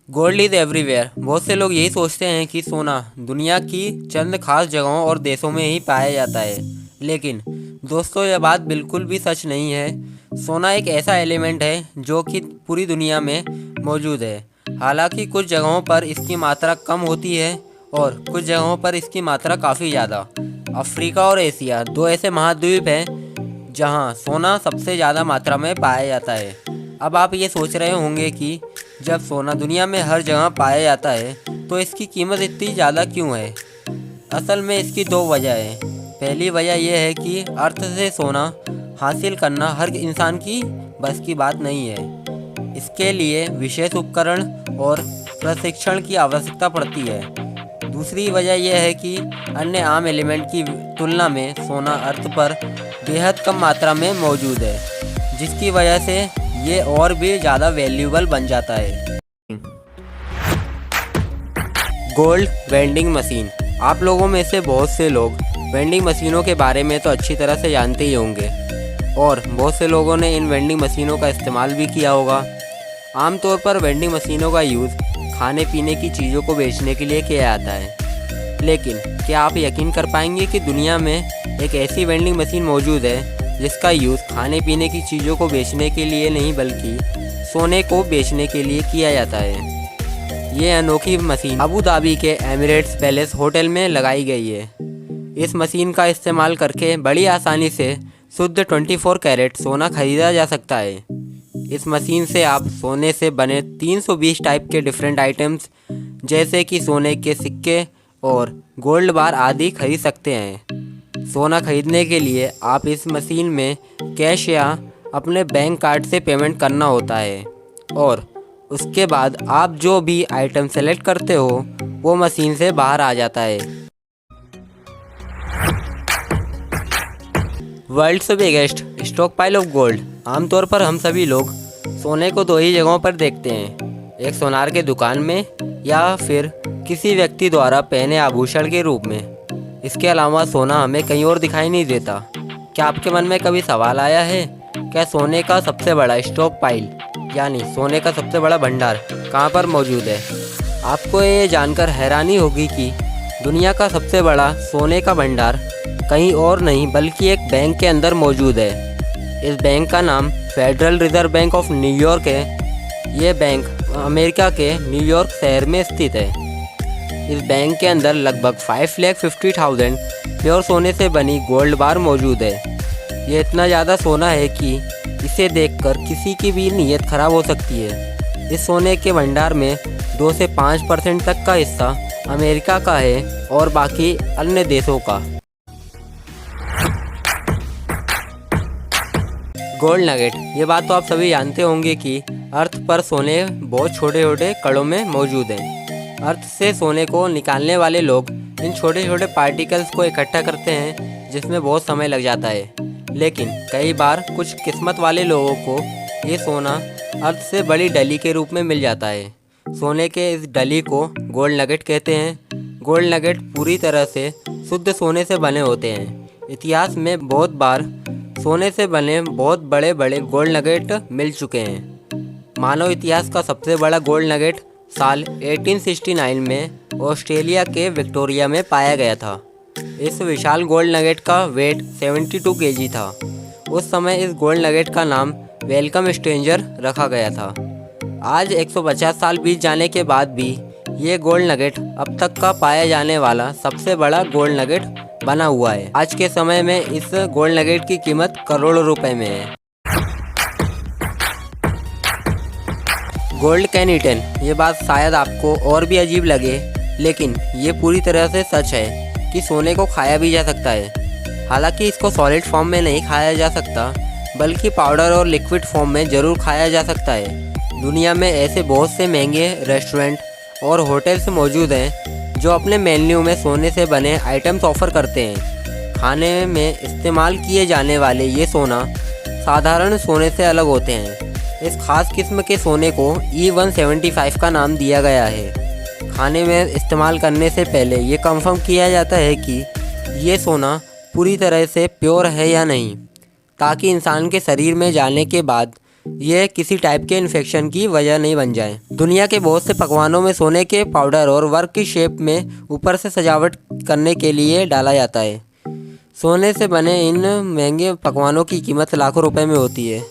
Gold is everywhere. बहुत से लोग यही सोचते हैं कि सोना दुनिया की चंद खास जगहों और देशों में ही पाया जाता है, लेकिन दोस्तों यह बात बिल्कुल भी सच नहीं है। सोना एक ऐसा एलिमेंट है जो कि पूरी दुनिया में मौजूद है। हालांकि कुछ जगहों पर इसकी मात्रा कम होती है और कुछ जगहों पर इसकी मात्रा काफ़ी ज़्यादा। अफ्रीका और एशिया दो ऐसे महाद्वीप हैं जहां सोना सबसे ज़्यादा मात्रा में पाया जाता है। अब आप ये सोच रहे होंगे कि जब सोना दुनिया में हर जगह पाया जाता है तो इसकी कीमत इतनी ज़्यादा क्यों है। असल में इसकी दो वजह है। पहली वजह यह है कि अर्थ से सोना हासिल करना हर इंसान की बस की बात नहीं है। इसके लिए विशेष उपकरण और प्रशिक्षण की आवश्यकता पड़ती है। दूसरी वजह यह है कि अन्य आम एलिमेंट की तुलना में सोना अर्थ पर बेहद कम मात्रा में मौजूद है, जिसकी वजह से ये और भी ज़्यादा वैल्यूएबल बन जाता है। Gold vending machine. आप लोगों में से बहुत से लोग वेंडिंग मशीनों के बारे में तो अच्छी तरह से जानते ही होंगे और बहुत से लोगों ने इन वेंडिंग मशीनों का इस्तेमाल भी किया होगा। आमतौर पर वेंडिंग मशीनों का यूज़ खाने पीने की चीज़ों को बेचने के लिए किया जाता है, लेकिन क्या आप यकीन कर पाएंगे कि दुनिया में एक ऐसी वेंडिंग मशीन मौजूद है जिसका यूज़ खाने पीने की चीज़ों को बेचने के लिए नहीं बल्कि सोने को बेचने के लिए किया जाता है। ये अनोखी मशीन अबू धाबी के एमिरेट्स पैलेस होटल में लगाई गई है। इस मशीन का इस्तेमाल करके बड़ी आसानी से शुद्ध 24 कैरेट सोना खरीदा जा सकता है। इस मशीन से आप सोने से बने 320 टाइप के डिफरेंट आइटम्स जैसे कि सोने के सिक्के और गोल्ड बार आदि खरीद सकते हैं। सोना खरीदने के लिए आप इस मशीन में कैश या अपने बैंक कार्ड से पेमेंट करना होता है और उसके बाद आप जो भी आइटम सेलेक्ट करते हो वो मशीन से बाहर आ जाता है। World's biggest stock pile of gold. आमतौर पर हम सभी लोग सोने को दो ही जगहों पर देखते हैं, एक सोनार के दुकान में या फिर किसी व्यक्ति द्वारा पहने आभूषण के रूप में। इसके अलावा सोना हमें कहीं और दिखाई नहीं देता। क्या आपके मन में कभी सवाल आया है, क्या सोने का सबसे बड़ा स्टॉक पाइल यानी सोने का सबसे बड़ा भंडार कहाँ पर मौजूद है? आपको ये जानकर हैरानी होगी कि दुनिया का सबसे बड़ा सोने का भंडार कहीं और नहीं बल्कि एक बैंक के अंदर मौजूद है। इस बैंक का नाम federal reserve bank of New York है। ये बैंक अमेरिका के न्यूयॉर्क शहर में स्थित है। इस बैंक के अंदर लगभग 5,50,000 प्योर सोने से बनी गोल्ड बार मौजूद है। ये इतना ज़्यादा सोना है कि इसे देखकर किसी की भी नीयत खराब हो सकती है। इस सोने के भंडार में 2 से 5% तक का हिस्सा अमेरिका का है और बाकी अन्य देशों का। Gold nugget. ये बात तो आप सभी जानते होंगे कि अर्थ पर सोने बहुत छोटे छोटे कणों में मौजूद हैं। अर्थ से सोने को निकालने वाले लोग इन छोटे छोटे पार्टिकल्स को इकट्ठा करते हैं, जिसमें बहुत समय लग जाता है, लेकिन कई बार कुछ किस्मत वाले लोगों को ये सोना अर्थ से बड़ी डली के रूप में मिल जाता है। सोने के इस डली को गोल्ड नगेट कहते हैं। गोल्ड नगेट पूरी तरह से शुद्ध सोने से बने होते हैं। इतिहास में बहुत बार सोने से बने बहुत बड़े बड़े गोल्ड नगेट मिल चुके हैं। मानव इतिहास का सबसे बड़ा गोल्ड नगेट साल 1869 में ऑस्ट्रेलिया के विक्टोरिया में पाया गया था। इस विशाल गोल्ड नगेट का वेट 72 केजी था। उस समय इस गोल्ड नगेट का नाम वेलकम स्ट्रेंजर रखा गया था। आज 150 साल बीत जाने के बाद भी ये गोल्ड नगेट अब तक का पाया जाने वाला सबसे बड़ा गोल्ड नगेट बना हुआ है। आज के समय में इस गोल्ड नगेट की कीमत करोड़ों रुपए में है। Gold can eaten. ये बात शायद आपको और भी अजीब लगे, लेकिन ये पूरी तरह से सच है कि सोने को खाया भी जा सकता है। हालांकि इसको सॉलिड फॉर्म में नहीं खाया जा सकता, बल्कि पाउडर और लिक्विड फॉर्म में ज़रूर खाया जा सकता है। दुनिया में ऐसे बहुत से महंगे रेस्टोरेंट और होटल्स मौजूद हैं जो अपने मेन्यू में सोने से बने आइटम्स ऑफ़र करते हैं। खाने में इस्तेमाल किए जाने वाले ये सोना साधारण सोने से अलग होते हैं। इस खास किस्म के सोने को E175 का नाम दिया गया है। खाने में इस्तेमाल करने से पहले ये कंफर्म किया जाता है कि ये सोना पूरी तरह से प्योर है या नहीं, ताकि इंसान के शरीर में जाने के बाद ये किसी टाइप के इन्फेक्शन की वजह नहीं बन जाए। दुनिया के बहुत से पकवानों में सोने के पाउडर और वर्क की शेप में ऊपर से सजावट करने के लिए डाला जाता है। सोने से बने इन महंगे पकवानों की कीमत लाखों रुपए में होती है।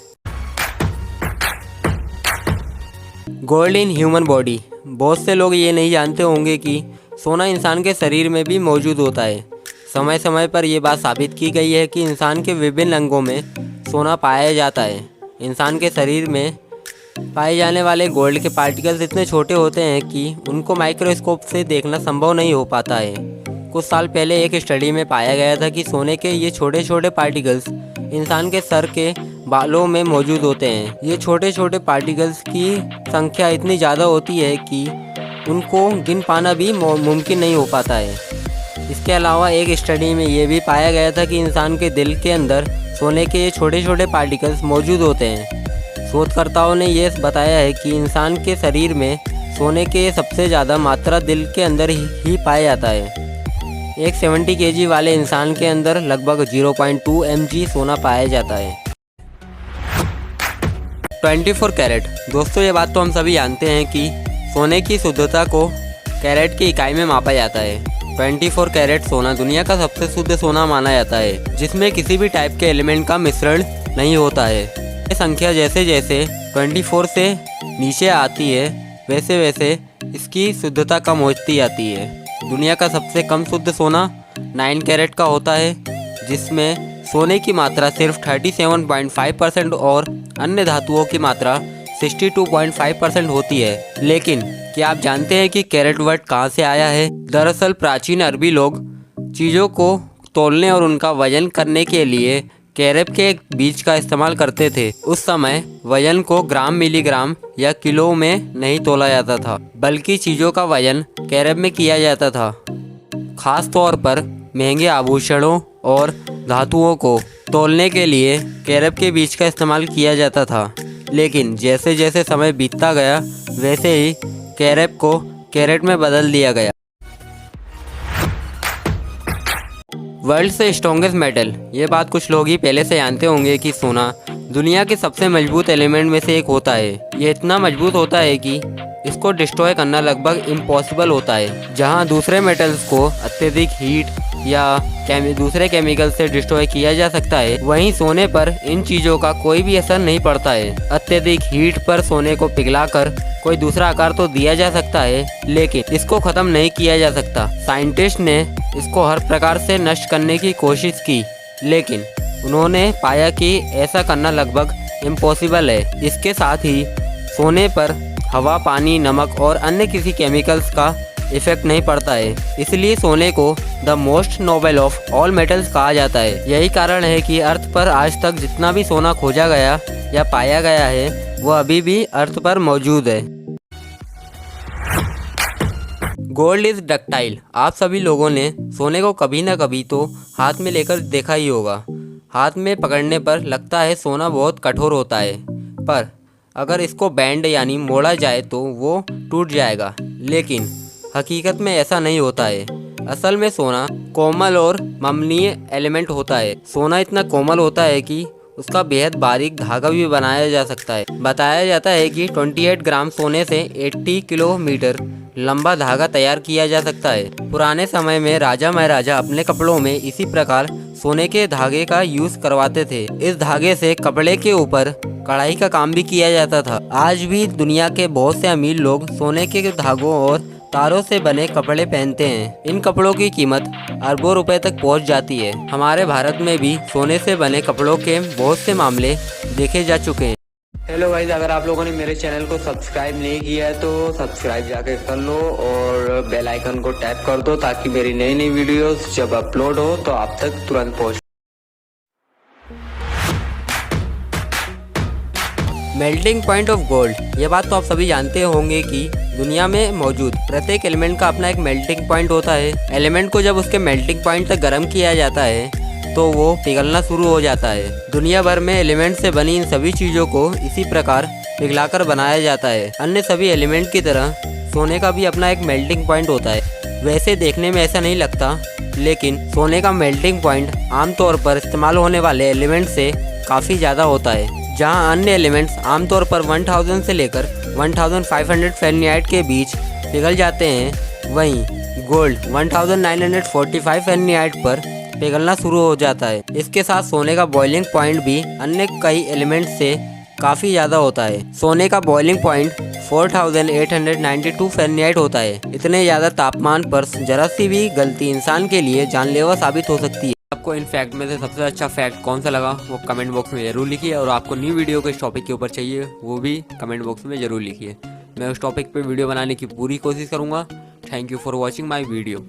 Gold in human body. बहुत से लोग ये नहीं जानते होंगे कि सोना इंसान के शरीर में भी मौजूद होता है। समय समय पर यह बात साबित की गई है कि इंसान के विभिन्न अंगों में सोना पाया जाता है। इंसान के शरीर में पाए जाने वाले गोल्ड के पार्टिकल्स इतने छोटे होते हैं कि उनको माइक्रोस्कोप से देखना संभव नहीं हो पाता है। कुछ साल पहले एक स्टडी में पाया गया था कि सोने के ये छोटे छोटे पार्टिकल्स इंसान के सर के बालों में मौजूद होते हैं। ये छोटे छोटे पार्टिकल्स की संख्या इतनी ज़्यादा होती है कि उनको गिन पाना भी मुमकिन नहीं हो पाता है। इसके अलावा एक स्टडी में ये भी पाया गया था कि इंसान के दिल के अंदर सोने के ये छोटे छोटे पार्टिकल्स मौजूद होते हैं। शोधकर्ताओं ने ये बताया है कि इंसान के शरीर में सोने के सबसे ज़्यादा मात्रा दिल के अंदर ही पाया जाता है। एक 70 केजी वाले इंसान के अंदर लगभग 0.2 mg सोना पाया जाता है। 24 कैरेट। दोस्तों, ये बात तो हम सभी जानते हैं कि सोने की शुद्धता को कैरेट की इकाई में मापा जाता है। 24 कैरेट सोना दुनिया का सबसे शुद्ध सोना माना जाता है, जिसमें किसी भी टाइप के एलिमेंट का मिश्रण नहीं होता है। ये संख्या जैसे जैसे 24 से नीचे आती है वैसे वैसे इसकी शुद्धता कम होती जाती है। दुनिया का सबसे कम शुद्ध सोना 9 कैरेट का होता है, जिसमें सोने की मात्रा सिर्फ 37.5% और अन्य धातुओं की मात्रा 62.5% होती है। लेकिन क्या आप जानते हैं कि कैरेट वर्ड कहाँ से आया है? दरअसल प्राचीन अरबी लोग चीज़ों को तौलने और उनका वजन करने के लिए कैरेट के एक बीज का इस्तेमाल करते थे। उस समय वजन को ग्राम, मिलीग्राम या किलो में नहीं तोला जाता था, बल्कि चीज़ों का वजन कैरेट में किया जाता था। खास तौर पर महंगे आभूषणों और धातुओं को तौलने के लिए कैरेट के बीज का इस्तेमाल किया जाता था। लेकिन जैसे जैसे समय बीतता गया वैसे ही कैरेट को कैरेट में बदल दिया गया। वर्ल्ड से स्ट्रॉन्गेस्ट मेटल। ये बात कुछ लोग ही पहले से जानते होंगे कि सोना दुनिया के सबसे मजबूत एलिमेंट में से एक होता है। ये इतना मजबूत होता है कि इसको डिस्ट्रॉय करना लगभग इम्पॉसिबल होता है। जहां दूसरे मेटल्स को अत्यधिक हीट या दूसरे केमिकल से डिस्ट्रॉय किया जा सकता है, वहीं सोने पर इन चीज़ों का कोई भी असर नहीं पड़ता है। अत्यधिक हीट पर सोने को पिघलाकर कोई दूसरा आकार तो दिया जा सकता है, लेकिन इसको ख़त्म नहीं किया जा सकता। साइंटिस्ट ने इसको हर प्रकार से नष्ट करने की कोशिश की, लेकिन उन्होंने पाया कि ऐसा करना लगभग इम्पॉसिबल है। इसके साथ ही सोने पर हवा, पानी, नमक और अन्य किसी केमिकल्स का इफेक्ट नहीं पड़ता है। इसलिए सोने को the most noble of all metals कहा जाता है। यही कारण है कि अर्थ पर आज तक जितना भी सोना खोजा गया या पाया गया है वो अभी भी अर्थ पर मौजूद है। Gold is ductile. आप सभी लोगों ने सोने को कभी ना कभी तो हाथ में लेकर देखा ही होगा। हाथ में पकड़ने पर लगता है सोना बहुत कठोर होता है, पर अगर इसको बैंड यानी मोड़ा जाए तो वो टूट जाएगा। लेकिन हकीकत में ऐसा नहीं होता है। असल में सोना कोमल और नमनीय एलिमेंट होता है। सोना इतना कोमल होता है कि उसका बेहद बारीक धागा भी बनाया जा सकता है। बताया जाता है कि 28 ग्राम सोने से 80 किलोमीटर लंबा धागा तैयार किया जा सकता है। पुराने समय में राजा महाराजा अपने कपड़ों में इसी प्रकार सोने के धागे का यूज करवाते थे। इस धागे से कपड़े के ऊपर कढ़ाई का काम भी किया जाता था। आज भी दुनिया के बहुत से अमीर लोग सोने के धागों और तारों से बने कपड़े पहनते हैं। इन कपड़ों की कीमत अरबों रुपए तक पहुंच जाती है। हमारे भारत में भी सोने से बने कपड़ों के बहुत से मामले देखे जा चुके हैं। हेलो गाइस, अगर आप लोगों ने मेरे चैनल को सब्सक्राइब नहीं किया है तो सब्सक्राइब जाके कर लो और बेल आइकन को टैप कर दो ताकि मेरी नई नई वीडियोस जब अपलोड हो तो आप तक तुरंत पहुंचे। Melting point of gold. ये बात तो आप सभी जानते होंगे कि दुनिया में मौजूद प्रत्येक एलिमेंट का अपना एक मेल्टिंग पॉइंट होता है। एलिमेंट को जब उसके मेल्टिंग पॉइंट तक गर्म किया जाता है तो वो पिघलना शुरू हो जाता है। दुनिया भर में एलिमेंट से बनी इन सभी चीज़ों को इसी प्रकार पिघलाकर बनाया जाता है। अन्य सभी एलिमेंट की तरह सोने का भी अपना एक मेल्टिंग पॉइंट होता है। वैसे देखने में ऐसा नहीं लगता, लेकिन सोने का मेल्टिंग पॉइंट आमतौर पर इस्तेमाल होने वाले एलिमेंट से काफ़ी ज़्यादा होता है। जहां अन्य एलिमेंट्स आमतौर पर 1000 से लेकर 1500 फ़ारेनहाइट के बीच पिघल जाते हैं, वहीं गोल्ड 1945 फ़ारेनहाइट पर पिघलना शुरू हो जाता है। इसके साथ सोने का बॉइलिंग पॉइंट भी अन्य कई एलिमेंट्स से काफ़ी ज़्यादा होता है। सोने का बॉइलिंग पॉइंट 4892 फ़ारेनहाइट होता है। इतने ज़्यादा तापमान पर जरा सी भी गलती इंसान के लिए जानलेवा साबित हो सकती है। आपको इन फैक्ट में से सबसे अच्छा फैक्ट कौन सा लगा वो कमेंट बॉक्स में ज़रूर लिखिए, और आपको न्यू वीडियो को इस टॉपिक के ऊपर चाहिए वो भी कमेंट बॉक्स में ज़रूर लिखिए। मैं उस टॉपिक पे वीडियो बनाने की पूरी कोशिश करूँगा। Thank you for watching my video.